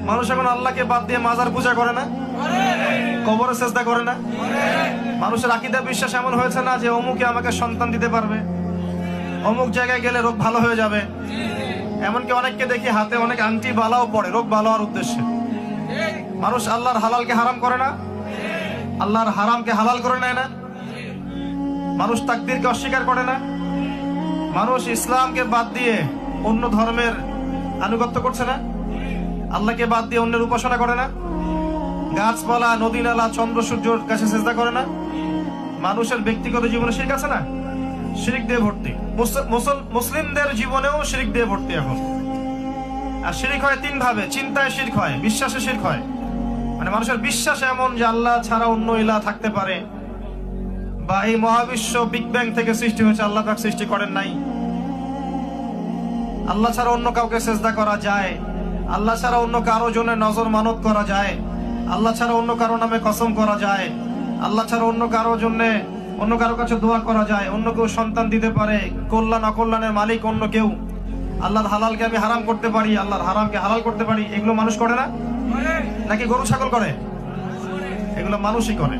মানুষ এখন আল্লাহকে বাদ দিয়ে মাজার পূজা করে না, কবরে সেজদা করে না। মানুষের আকীদা বিশ্বাস এমন হয়েছে না যে অমুকে আমাকে সন্তান দিতে পারবে, অমুক জায়গায় গেলে রোগ ভালো হয়ে যাবে। এমনকি অনেককে দেখি হাতে অনেক আংটি বালাও পড়ে রোগ ভালো হওয়ার উদ্দেশ্যে। মানুষ আল্লাহর হালালকে হারাম করে না, আল্লাহর হারামকে হালাল করে নেয় না। মানুষ তাকদীরকে অস্বীকার করে না। মানুষ ইসলামকে বাদ দিয়ে অন্য ধর্মের আনুগত্য করছে না, আল্লাহকে বাদ দিয়ে অন্যের উপাসনা করে না। গাছপালা, নদী নালা, চন্দ্র সূর্যের কাছে সেজদা করে না। মানুষের ব্যক্তিগত জীবনে শিরক আছে না, শিরক দিয়ে ভর্তি। মুসলিমদের জীবনেও শিরক দিয়ে ভর্তি এখন। আর শিরক হয় তিন ভাবে: চিন্তায় শিরক হয়, বিশ্বাসে শিরক হয়। মানে মানুষের বিশ্বাস এমন যে আল্লাহ ছাড়া অন্য ইলাহ থাকতে পারে, বা এই মহাবিশ্ব বিগ ব্যাং থেকে সৃষ্টি হয়েছে, আল্লাহ তাকে সৃষ্টি করেন নাই। আল্লাহ ছাড়া অন্য কাউকে সেজদা করা যায়, আল্লাহ ছাড়া অন্য কারো জন্য নজর মানত করা যায়, আল্লাহ ছাড়া অন্য কারো নামে কসম করা যায়, আল্লাহ ছাড়া অন্য কারো জন্য অন্য কারো কাছে দোয়া করা যায়, অন্য কেউ সন্তান দিতে পারে, কল্যাণ অকল্যাণের মালিক অন্য কেউ। আল্লাহর হালালকে আমি হারাম করতে পারি, আল্লাহর হারামকে হালাল করতে পারি। এগুলো মানুষ করে না, নাকি গরু ছাগল করে? এগুলো মানুষই করে।